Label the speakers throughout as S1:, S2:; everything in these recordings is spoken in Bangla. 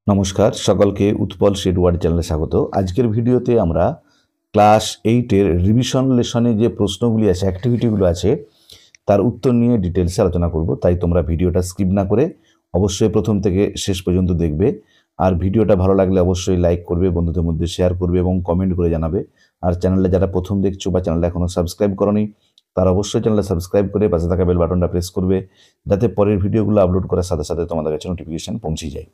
S1: নমস্কার সকলকে উৎপল শেড ওয়ার্ড চ্যানেলে স্বাগত। আজকের ভিডিওতে আমরা ক্লাস 8-এর রিভিশন লেসনে যে প্রশ্নগুলি আছে, অ্যাক্টিভিটিগুলো আছে, তার উত্তর নিয়ে ডিটেলসে আলোচনা করব। তাই তোমরা ভিডিওটা স্কিপ না করে অবশ্যই প্রথম থেকে শেষ পর্যন্ত দেখবে। আর ভিডিওটা ভালো লাগলে অবশ্যই লাইক করবে, বন্ধুদের মধ্যে শেয়ার করবে এবং কমেন্ট করে জানাবে। আর চ্যানেলে যারা প্রথম দেখছো বা চ্যানেলটা এখনও সাবস্ক্রাইব করোনি, তারা অবশ্যই চ্যানেলটা সাবস্ক্রাইব করে পাশে থাকা বেল বাটনটা প্রেস করবে, যাতে পরের ভিডিওগুলো আপলোড করার সাথে সাথে তোমাদের কাছে নোটিফিকেশন পৌঁছে যায়।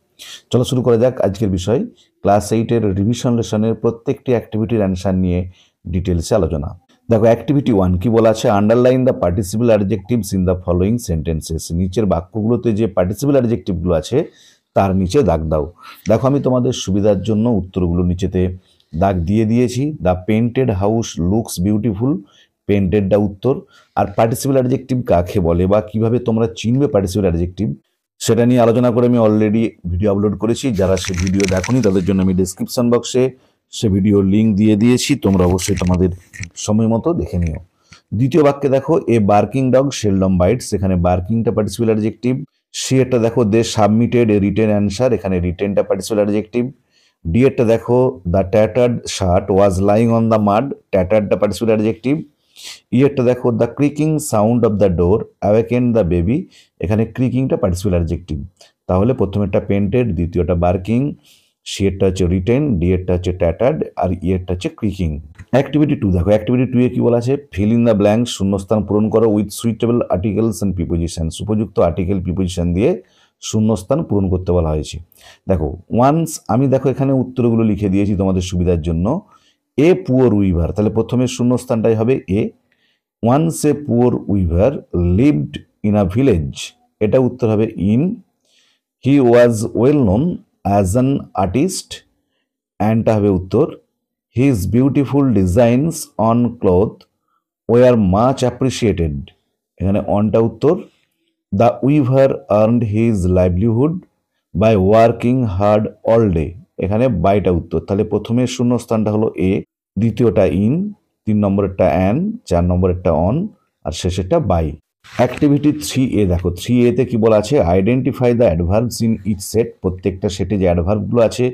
S1: চলো শুরু করা যাক আজকের বিষয়। ক্লাস 8-এর রিভিশন লেসনের প্রত্যেকটি অ্যাক্টিভিটির অ্যান্সার নিয়ে ডিটেলসে আলোচনা। দেখো, অ্যাক্টিভিটি 1 কি বলা আছে? Underline the participle adjectives in the following sentences. নিচের বাক্যগুলোতে যে পার্টিসিপল অ্যাডজেক্টিভগুলো আছে তার নিচে দাগ দাও। দেখো, আমি তোমাদের সুবিধার জন্য উত্তরগুলো নিচেতে দাগ দিয়ে দিয়েছি। The painted house looks beautiful, পেন্টেডটা উত্তর। আর পার্টিসিপল অ্যাডজেক্টিভ কাকে বলে বা কিভাবে তোমরা চিনবে পার্টিসিপল অ্যাডজেক্টিভ, সেটা নিয়ে আলোচনা করে আমি অলরেডি ভিডিও আপলোড করেছি। যারা সে ভিডিও দেখোনি তাদের জন্য আমি ডেসক্রিপশন বক্সে সে ভিডিওর লিঙ্ক দিয়ে দিয়েছি, তোমরা অবশ্যই তোমাদের সময় মতো দেখে নিও। দ্বিতীয় বাক্যে দেখো, a barking dog seldom bites, এখানে বার্কিংটা পার্টিসিপল অ্যাডজেক্টিভ। সি এরটা দেখো, they submitted a written answer, এখানে রিটেনটা পার্টিসিপল অ্যাডজেক্টিভ। ডি এরটা দেখো, the tattered shirt was lying on the mud, ট্যাটার্ডটা পার্টিসিপল অ্যাডজেক্টিভ। ইয়েরটা দেখো, the creaking sound of the door awaken the baby, এখানে ক্রিকিংটা পার্টিসিপল অ্যাডজেক্টিভ। তাহলে প্রথমেরটা পেন্টেড, দ্বিতীয়টা বার্কিং, সিয়েরটা হচ্ছে রিটেন, ডি এরটা হচ্ছে ট্যাটার্ড, আর ইয়েরটা হচ্ছে ক্রিকিং। অ্যাক্টিভিটি 2 দেখো, অ্যাক্টিভিটি 2 এ কি বলা আছে? ফিল ইন দ্য ব্ল্যাঙ্ক, শূন্যস্থান পূরণ করো with suitable articles and preposition, উপযুক্ত আর্টিকেল প্রিপোজিশন দিয়ে শূন্যস্থান পূরণ করতে বলা হয়েছে। দেখো, ওয়ান্স আমি দেখো এখানে উত্তরগুলো লিখে দিয়েছি তোমাদের সুবিধার জন্য। এ পুয়ার উইভার, তাহলে প্রথমে শূন্যস্থানটাই হবে a. Once a poor weaver lived in a village, এটা উত্তর হবে in. He was well known as an artist, অ্যান্ডটা হবে উত্তর। His beautiful designs on cloth were much appreciated, এখানে অনটা উত্তর। The weaver earned his livelihood by working hard all day, এখানে বাইটা উত্তর। তাহলে প্রথমে শূন্যস্থানটা হলো এ, দ্বিতীয়টা ইন, 3 নম্বরেরটা অ্যান, 4 নম্বরেরটা অন, আর শেষেরটা বাই। অ্যাক্টিভিটি 3A দেখো, 3A তে কি বলা আছে? Identify the adverbs in each set, প্রত্যেকটা সেটে যে অ্যাডভার্বগুলো আছে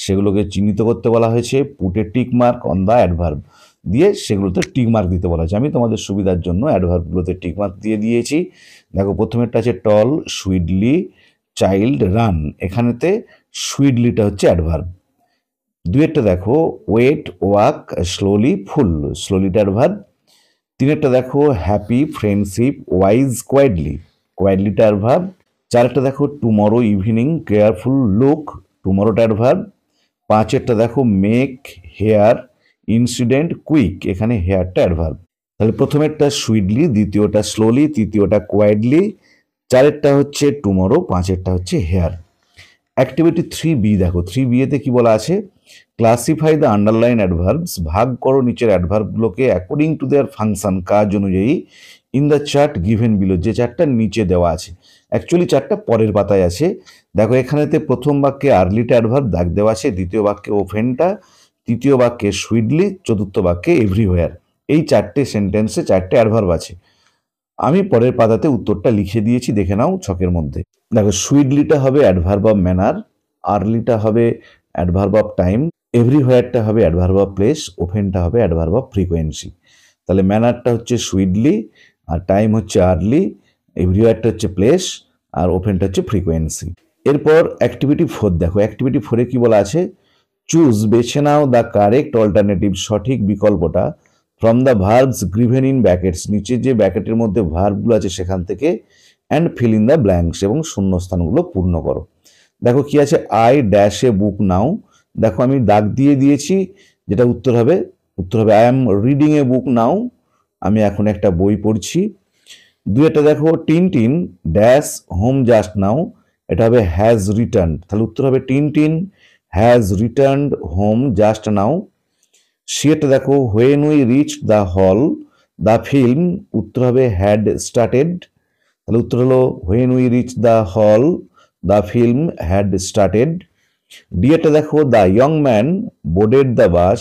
S1: সেগুলোকে চিহ্নিত করতে বলা হয়েছে। Put a tick mark on the adverb দিয়ে সেগুলোতে টিক মার্ক দিতে বলা হয়েছে। আমি তোমাদের সুবিধার জন্য অ্যাডভার্বগুলোতে টিক মার্ক দিয়ে দিয়েছি। দেখো, প্রথমেরটা আছে টল, সুইডলি, চাইল্ড, রান, এখানেতে সুইডলিটা হচ্ছে অ্যাডভার্ব। দুয়েরটা দেখো, ওয়েট, ওয়াক, স্লোলি, ফুল, স্লোলিটা অ্যাডভার্ব। তিনেরটা দেখো, হ্যাপি, ফ্রেন্ডশিপ, ওয়াইজ, কোয়াইডলি, কোয়াইডলিটা অ্যাডভার্ব। চারেরটা দেখো, টুমরো ইভিনিং, কেয়ারফুল, লুক, টুমরোটা অ্যাডভার্ব। পাঁচেরটা দেখো, মেক, হেয়ার, ইনসিডেন্ট, কুইক, এখানে হেয়ারটা অ্যাডভার্ব। তাহলে প্রথমেরটা সুইডলি, দ্বিতীয়টা স্লোলি, তৃতীয়টা কোয়াইডলি, চারেরটা হচ্ছে টুমরো, পাঁচেরটা হচ্ছে হেয়ার। অ্যাক্টিভিটি 3B দেখো, 3B তে কি বলা আছে? ক্লাসিফাই দ্য আন্ডারলাইন অ্যাডভার্বস, ভাগ করো নিচের অ্যাডভার্বগুলোকে অ্যাকর্ডিং টু দেয়ার ফাংশন, কাজ অনুযায়ী, in the chart given below, যে চারটা নিচে দেওয়া আছে। অ্যাকচুয়ালি চারটা পরের পাতায় আছে। দেখো, এখানেতে প্রথম বাক্যে আর্লিটা অ্যাডভার্ব দাগ দেওয়া আছে, দ্বিতীয় বাক্যে ওফেনটা, তৃতীয় বাক্যে সুইডলি, চতুর্থ বাক্যে এভরিওয়্যার। এই চারটে সেন্টেন্সে চারটে অ্যাডভার্ব আছে। আমি পরের পাতাতে উত্তরটা লিখে দিয়েছি, দেখে নাও ছকের মধ্যে। দেখো, সুইডলিটা হবে অ্যাডভার্ব অফ ম্যানার, আর্লিটা হবে অ্যাডভার্ব অফ টাইম, এভরিহোয়ারটা হবে অ্যাডভার্ব অফ প্লেস, ওফেনটা হবে অ্যাডভার্ব অফ ফ্রিকোয়েন্সি। তাহলে ম্যানারটা হচ্ছে সুইডলি, আর টাইম হচ্ছে আর্লি, এভরিহোয়ারটা হচ্ছে প্লেস, আর ওফেনটা হচ্ছে ফ্রিকোয়েন্সি। এরপর অ্যাক্টিভিটি 4 দেখো, অ্যাক্টিভিটি 4-এ কি বলা আছে? চুজ, বেছে নাও দ্য কারেক্ট অল্টারনেটিভ, সঠিক বিকল্পটা, from the verbs given in brackets, নিচে যে ব্র্যাকেটের মধ্যে ভার্বগুলো আছে সেখান থেকে, and fill in the blanks, এবং শূন্যস্থানগুলো পূর্ণ করো। দেখো কি আছে? আই ড্যাশ এ বুক নাও, দেখো আমি দাগ দিয়ে দিয়েছি, যেটা উত্তর হবে, উত্তর হবে I am reading a book now, আমি এখন একটা বই পড়ছি। দুইটা দেখো, Tintin dash home just now, এটা হবে হ্যাজ রিটার্ন, তাহলে উত্তর হবে Tintin has returned home just now. সেটা দেখো, when we reach the hall the film, উত্তর হবে হ্যাড স্টার্টেড, তাহলে উত্তর হলো when we reach the hall the film had started. ডিএটা দেখো, the young man boarded the bus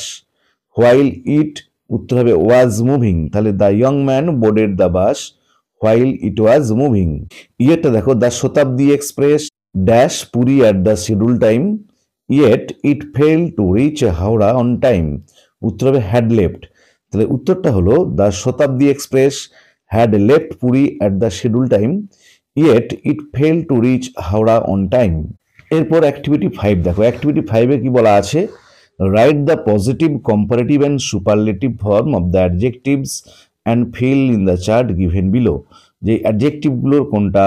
S1: while ইট, উত্তর হবে ওয়াজ মুভিং, তাহলে the young man boarded the bus while it was moving. ইয়েটা দেখো, the Shatabdi express dash Puri at the schedule time yet it fail to reach Howrah on time. উত্তর হবে হ্যাড লেফট। তাহলে উত্তরটা হলো the Shatabdi express had left Puri at the schedule time yet it fail to reach Howrah on time. এরপর অ্যাক্টিভিটি 5 দেখো, অ্যাক্টিভিটি 5-এ কি বলা আছে, write the positive comparative and superlative form of the adjectives and fill in the chart given below. যে অ্যাডজেক্টিভগুলোর কোনটা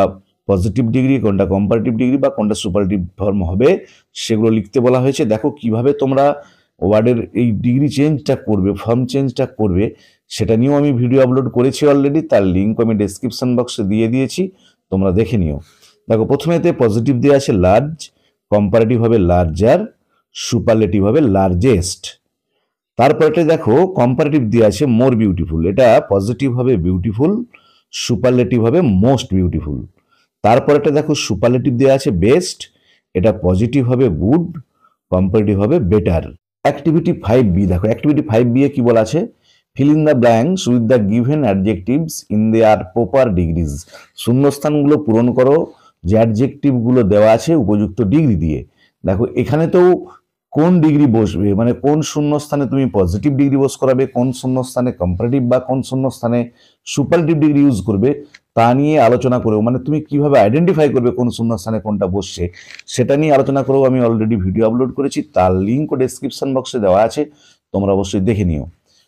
S1: পজিটিভ ডিগ্রি, কোনটা কম্পারেটিভ ডিগ্রি বা কোনটা সুপারলেটিভ ফর্ম হবে সেগুলো লিখতে বলা হয়েছে। দেখো কিভাবে তোমরা ওয়ার্ডের এই ডিগ্রি চেঞ্জটা করবে, ফর্ম চেঞ্জটা করবে, সেটা নিয়েও আমি ভিডিও আপলোড করেছি অলরেডি, তার লিঙ্ক আমি ডেসক্রিপশন বক্সে দিয়ে দিয়েছি, তোমরা দেখে নিও। দেখো প্রথমেতে পজিটিভ দেওয়া আছে লার্জ, কম্পারেটিভ হবে লার্জার, সুপারলেটিভ হবে লার্জেস্ট। তারপরে দেখো কম্পারেটিভ দেওয়া আছে মোর বিউটিফুল, এটা পজিটিভ হবে বিউটিফুল, সুপারলেটিভ হবে মোস্ট বিউটিফুল। তারপরেটা দেখো সুপারলেটিভ দেওয়া আছে বেস্ট, এটা পজিটিভ হবে গুড, কম্পারেটিভ হবে বেটার। অ্যাক্টিভিটি 5B দেখো, অ্যাক্টিভিটি 5B এ কি বলা আছে, fill in the blanks with the given adjectives in their proper degrees. শূন্যস্থানগুলো পূরণ করো যে অ্যাডজেক্টিভগুলো দেওয়া আছে উপযুক্ত ডিগ্রি দিয়ে। দেখো এখানে তো কোন ডিগ্রি বসবে, মানে কোন শূন্যস্থানে তুমি পজিটিভ ডিগ্রি বস করাবে, কোন শূন্যস্থানে কম্পারেটিভ বা কোন শূন্যস্থানে সুপারলেটিভ ডিগ্রি ইউজ করবে তা নিয়ে আলোচনা করেও, মানে তুমি কিভাবে আইডেন্টিফাই করবে কোন শূন্যস্থানে কোনটা বসছে সেটা নিয়ে আলোচনা করেও আমি অলরেডি ভিডিও আপলোড করেছি, তার লিঙ্কও ডেসক্রিপশন বক্সে দেওয়া আছে, তোমরা অবশ্যই দেখে নিও।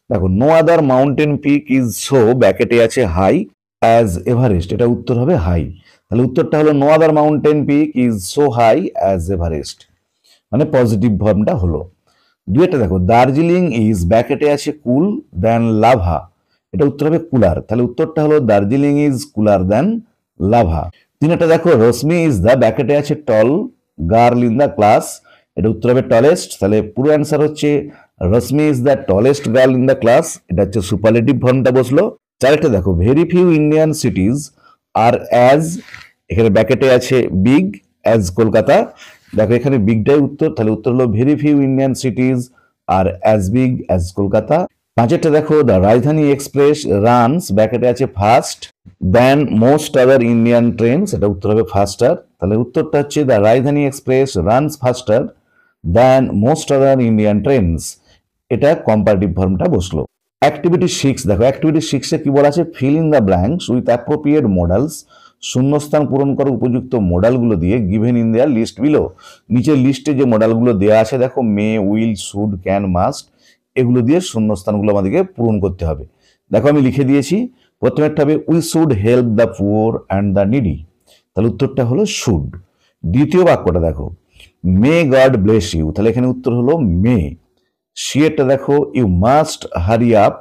S1: দেখো no other mountain peak is so ব্যাকেটে আছে হাই অ্যাজ এভারেস্ট, এটা উত্তর হবে হাই। তাহলে উত্তরটা হলো no other mountain peak is so high as Everest, মানে পজিটিভ ফর্মটা হলো। দুইটা দেখো দার্জিলিং ইজ ব্যাকেটে আছে কুল দেন লাভা, এটা উত্তর হবে কুলার, তাহলে উত্তরটা হলো Darjeeling is cooler than Lava. তিনটা দেখো রশ্মি ইজ দ্য ব্যাকেটে আছে tall girl in the class, এটা উত্তর হবে টলেস্ট, তাহলে পুরো অ্যান্সার হচ্ছে Rashmi is the tallest girl in the class, এটা হচ্ছে সুপারলেটিভ ফর্মটা বসলো। চারটা দেখো very few Indian cities are as, এখানে ব্যাকেটে আছে বিগ অ্যাজ কলকাতা, দেখো এখানে বিগটাই উত্তর, তাহলে উত্তর হলো very few Indian cities are as big as Kolkata. পাঁচেরটা দেখো দ্য রাজধানী এক্সপ্রেস রানস ব্যাকেটে আছে ফাস্ট দেন মোস্ট আদার ইন্ডিয়ান ট্রেনস, এটা উত্তর হবে ফাস্টার, তাহলে উত্তরটা হচ্ছে দ্য রাজধানী এক্সপ্রেস রানস ফাস্টার দেন মোস্ট আদার ইন্ডিয়ান ট্রেনস, এটা কম্পারেটিভ ফর্মটা বসলো। অ্যাক্টিভিটি 6 দেখো, অ্যাক্টিভিটি 6-এ কি বলা আছে, fill in the blanks with appropriate models, শূন্যস্থান পূরণ করা উপযুক্ত মডেলগুলো দিয়ে given in their list below. নিচের লিস্টে যে মডেলগুলো দেওয়া আছে দেখো may, will, should, can, must, এগুলো দিয়ে শূন্যস্থানগুলো আমাদেরকে পূরণ করতে হবে। দেখো আমি লিখে দিয়েছি, প্রথমেরটা হবে we should help the poor and the needy, তাহলে উত্তরটা হলো শুড। দ্বিতীয় বাক্যটা দেখো মে গড ব্লেস ইউ, তাহলে এখানে উত্তর হলো মে। সিয়েরটা দেখো you must hurry up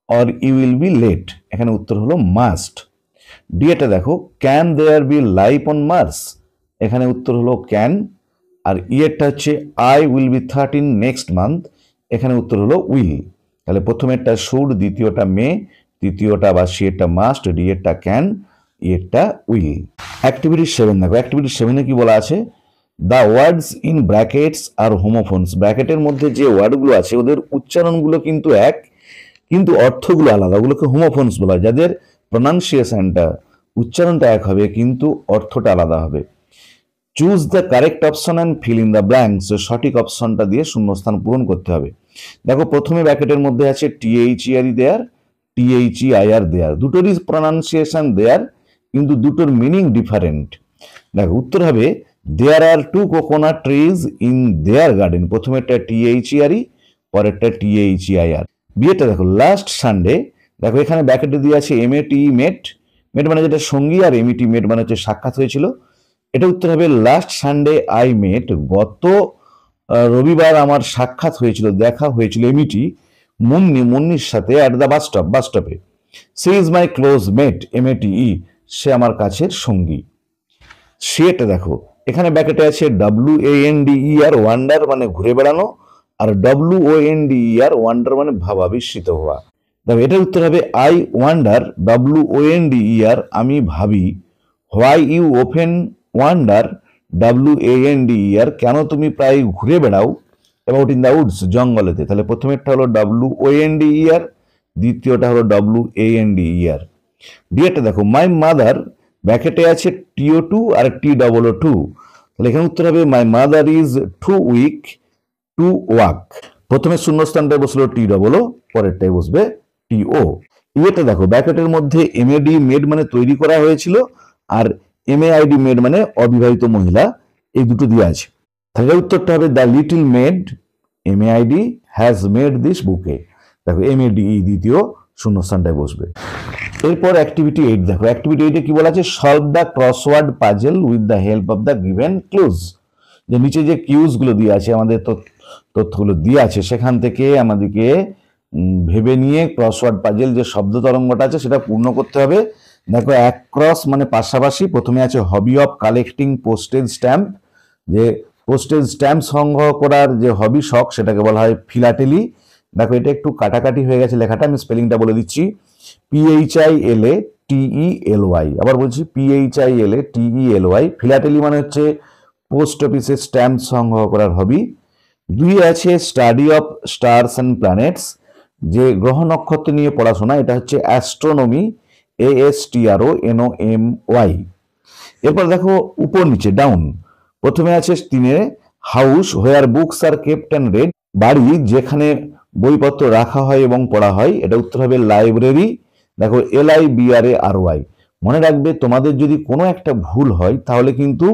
S1: or you will be late, এখানে উত্তর হলো মাস্ট। ডিএটা দেখো can there be life on Mars, এখানে উত্তর হলো ক্যান। আর ইয়েরটা হচ্ছে I will be 13 next month, এখানে উত্তর হলো উইল। তাহলে প্রথমেরটা শুড, দ্বিতীয়টা মে, তৃতীয়টা বা সিয়েরটা মাস্ট, ডিএরটা ক্যান, ইয়েরটা উইল। অ্যাক্টিভিটি 7 দেখো, অ্যাক্টিভিটি 7-এ কি বলা আছে, the words in brackets are homophones, ব্র্যাকেটের মধ্যে যে ওয়ার্ডগুলো আছে ওদের উচ্চারণগুলো কিন্তু এক, কিন্তু অর্থগুলো আলাদা, ওগুলোকে হোমোফোনস বলা হয়, যাদের প্রনাউন্সিয়েশনটা উচ্চারণটা এক হবে কিন্তু অর্থটা আলাদা হবে। Choose the correct option and fill in the blanks, সঠিক অপশনটা দিয়ে শূন্যস্থান পূরণ করতে হবে। দেখো প্রথমে ব্র্যাকেটের মধ্যে আছে THERE দেয়ার, THEIR দেয়ার, দুটোরই প্রনাউন্সিয়েশন দেয়ার কিন্তু দুটোর মিনিং ডিফারেন্ট। দেখো উত্তর হবে there are 2 coconut trees in their garden, প্রথমেরটা THERE, পরেরটা THEIR। বিয়েটা দেখো লাস্ট সানডে, দেখো এখানে ব্র্যাকেটে দিয়ে আছে MET মেট, মেট মানে যেটা সঙ্গী, আর MET মেট মানে হচ্ছে সাক্ষাৎ হয়েছিল, এটা উত্তর হবে লাস্ট সানডে আই মেট, গত রবিবার আমার সাক্ষাৎ হয়েছিল, দেখা হয়েছিল MET মুন্নির সাথে অ্যাট দ্য বাস স্টপে। She is my close mate METE, সে আমার কাছের সঙ্গী। সেটা দেখো এখানে ব্র্যাকেটে আছে WANDER ওয়ান্ডার মানে ঘুরে বেড়ানো, আর WONDER ওয়ান্ডার মানে ভাবা বিস্মিত হওয়া। দেখো এটার উত্তর হবে আই ওয়ান্ডার WONDER আমি ভাবি, why you open wonder WANDER কেন তুমি প্রায় ঘুরে বেড়াও, অ্যাবাউট ইন দ্য উডস জঙ্গলেতে, তাহলে প্রথমেরটা হলো WONDER, দ্বিতীয়টা হলো WANDER। ডিএটা দেখো মাই মাদার ব্র্যাকেটে আছে TO2 আর TOO, তাহলে এখানে উত্তর হবে my mother is too weak to walk. প্রথমে শূন্যস্থানটায় বসলো টি ডবল ও, পরেরটায় বসবে টি ও। এটা দেখো ব্র্যাকেটের মধ্যে এমএডি মেড মানে তৈরি করা হয়েছিল, আর এমএআইডি মেড মানে অবিবাহিত মহিলা, এই দুটো দিয়ে আছে। তাহলে উত্তরটা হবে the little maid M A I D has made this বুকে। দেখো এমএডি দ্বিতীয় শূন্যস্থানটায় বসবে। এরপর অ্যাক্টিভিটি 8 দেখো, অ্যাক্টিভিটি 8 কি বলা আছে, solve the crossword puzzle with the help of the given clues. যে নিচে যে কিউজ গুলো দিয়ে আছে, আমাদের তথ্যগুলো দিয়ে আছে, সেখান থেকে আমাদেরকে ভেবে নিয়ে ক্রসওয়ার্ড পাজল যে শব্দ তরঙ্গটা আছে সেটা পূর্ণ করতে হবে। দেখো অ্যাক্রস মানে পাশাপাশি, প্রথমে আছে hobby of collecting postage stamp, যে পোস্টেজ স্ট্যাম্প সংগ্রহ করার যে হবি শখ সেটাকে বলা হয় ফিলাটেলি। দেখো এটা একটু কাটাকাটি হয়ে গেছে লেখাটা, আমি স্পেলিংটা বলে দিচ্ছি, PHILATELY। আবার বলছি PHILATELY। ফিলাটেলি মানে হচ্ছে পোস্ট অফিসে স্ট্যাম্প সংগ্রহ করার হবি। 2 আছে study of stars and planets, যে গ্রহ নক্ষত্র নিয়ে পড়াশোনা, এটা হচ্ছে অ্যাস্ট্রোনমি, ASTRONOMY। এরপর দেখো উপর নিচে ডাউন, প্রথমে আছে 3 house where books are kept and red, বাড়ি যেখানে বইপত্র রাখা হয় এবং পড়া হয়, এটা উত্তর হবে লাইব্রেরি। দেখো LIBRARY। মনে রাখবে তোমাদের যদি কোনো একটা ভুল হয় তাহলে কিন্তু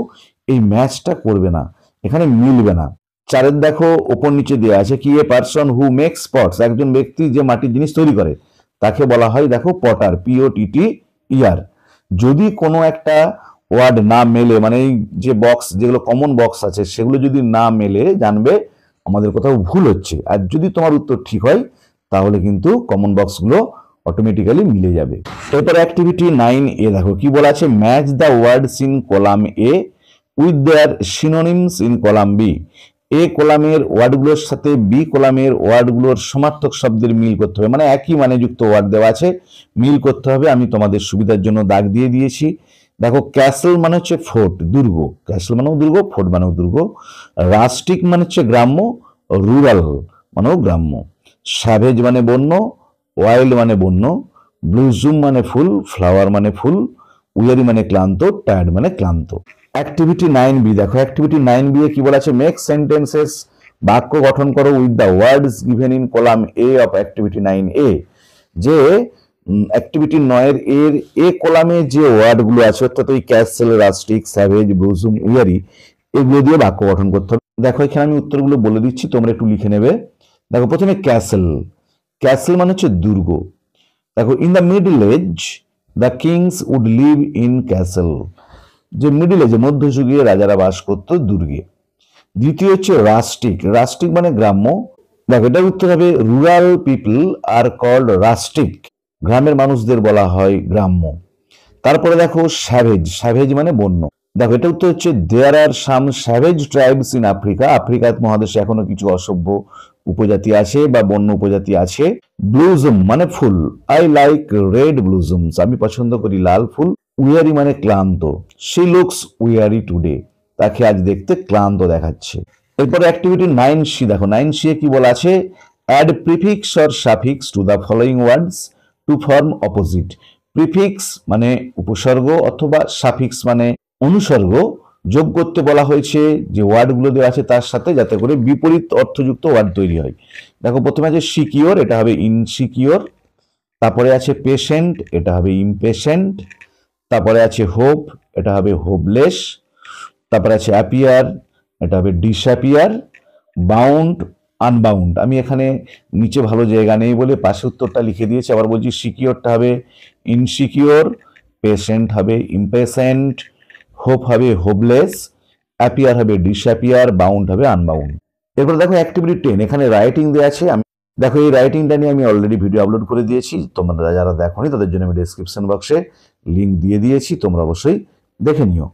S1: এই ম্যাচটা করবে না, এখানে মিলবে না। 4 দেখো ওপর নিচে দেওয়া আছে কি, a person who makes pots, একজন ব্যক্তি যে মাটির জিনিস তৈরি করে তাকে বলা হয় দেখো পটার, POTTER। যদি কোনো একটা ওয়ার্ড না মেলে, মানে এই যে বক্স যেগুলো কমন বক্স আছে সেগুলো যদি না মেলে, জানবে আমাদের কোথাও ভুল হচ্ছে। আর যদি তোমার উত্তর ঠিক হয় তাহলে কিন্তু কমন বক্সগুলো অটোমেটিক্যালি মিলে যাবে। এরপর অ্যাক্টিভিটি 9A দেখো কি বলা আছে, match the words in column A with their synonyms in column B. A কলামের ওয়ার্ডগুলোর সাথে বি কলামের ওয়ার্ডগুলোর সমার্থক শব্দের মিল করতে হবে, মানে একই মানে যুক্ত ওয়ার্ড দেওয়া আছে, মিল করতে হবে। আমি তোমাদের সুবিধার জন্য দাগ দিয়ে দিয়েছি। দেখো ক্যাসেল মানে হচ্ছে ফোর্ট, দুর্গ, ক্যাসেল মানেও দুর্গ, ফোর্ট মানেও দুর্গ। রাস্টিক মানে হচ্ছে গ্রাম্য, রুরাল মানেও গ্রাম্য। স্যাভেজ মানে বন্য, ওয়াইল্ড মানে বন্য। ব্লুজুম মানে ফুল, ফ্লাওয়ার মানে ফুল। উইয়ারি মানে ক্লান্ত, টায়ার্ড মানে ক্লান্ত। অ্যাক্টিভিটি 9B দেখো, অ্যাক্টিভিটি 9B এ কি বলা আছে, মেক সেন্টেন্সেস, বাক্য গঠন করো with the words given in column A of activity 9A। যে অ্যাক্টিভিটি 9 এর এ কলামে যে ওয়ার্ডগুলো আছে, অর্থাৎ ওই ক্যাসেল, রাস্টিক, স্যাভেজ, ব্লুজুম, উইয়ারি, এগুলো দিয়ে বাক্য গঠন করতে হবে। দেখো এখানে আমি উত্তরগুলো বলে দিচ্ছি, তোমরা একটু লিখে নেবে। দেখো প্রথমে ক্যাসেল, ক্যাসেল মানে হচ্ছে দুর্গ। দেখো in the middle age the kings would live in castle, যে মিডল এজে মধ্যযুগে রাজারা বাস করতো দুর্গে। দ্বিতীয় হচ্ছে রাস্টিক, রাস্টিক মানে গ্রাম্য। দেখো এটার উত্তর হবে rural people are called rustic, গ্রামের মানুষদের বলা হয় গ্রাম্য। তারপরে দেখো স্যাভেজ, স্যাভেজ মানে বন্য। দেখো এটা উত্তর হচ্ছে দেয়ার আর সাম স্যাভেজ ট্রাইবস ইন আফ্রিকা, আফ্রিকার মহাদেশে এখনো কিছু অসভ্য উপজাতি আছে বা বন্য উপজাতি আছে। ব্লুজুম মানে ফুল, আই লাইক রেড ব্লুজুমস, আমি পছন্দ করি লাল ফুল। উইয়ারি মানে ক্লান্ত, শি লুকস উইয়ারি টুডে, তাকে আজ দেখতে ক্লান্ত দেখাচ্ছে। এরপরে অ্যাক্টিভিটি 9C দেখো, 9C এ কি বলা আছে, add prefix or suffix to the following words to form opposite. Prefix মানে উপসর্গ অথবা সাফিক্স মানে অনুসর্গ যোগ করতে বলা হয়েছে যে ওয়ার্ডগুলো দেওয়া আছে তার সাথে, যাতে করে বিপরীত অর্থযুক্ত ওয়ার্ড তৈরি হয়। দেখো প্রথমে আছে সিকিওর, এটা হবে ইনসিকিওর। তারপরে আছে পেশেন্ট, এটা হবে ইমপেশেন্ট। তারপরে আছে হোপ, এটা হবে হোপলেস। তারপরে আছে অ্যাপিয়ার, এটা হবে ডিসঅ্যাপিয়ার। বাউন্ড, আনবাউন্ড, আমি এখানে নিচে ভালো জায়গা নেই বলে পাশে উত্তরটা লিখে দিয়েছি। আবার বলছি সিকিওরটা হবে ইনসিকিওর, পেশেন্ট হবে ইমপেশেন্ট, হোপ হবে হোপলেস, অ্যাপিয়ার হবে ডিসঅ্যাপিয়ার, বাউন্ড হবে আনবাউন্ড। এরপর দেখো অ্যাক্টিভিটি 10, এখানে রাইটিং দেওয়া আছে। আমি দেখো এই রাইটিংটা নিয়ে আমি অলরেডি ভিডিও আপলোড করে দিয়েছি, তোমরা যারা দেখোনি তাদের জন্য আমি ডেসক্রিপশন বক্সে লিঙ্ক দিয়ে দিয়েছি, তোমরা অবশ্যই দেখে নিও।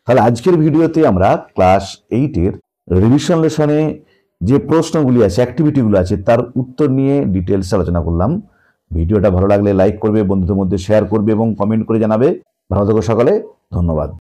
S1: তাহলে আজকের ভিডিওতে আমরা ক্লাস 8-এর রিভিশন লেসনে যে প্রশ্নগুলি আছে, অ্যাক্টিভিটিগুলো আছে, তার উত্তর নিয়ে ডিটেলস আলোচনা করলাম। ভিডিওটা ভালো লাগলে লাইক করবে, বন্ধুদের মধ্যে শেয়ার করবে এবং কমেন্ট করে জানাবে। ভালো থেকো সকলে, ধন্যবাদ।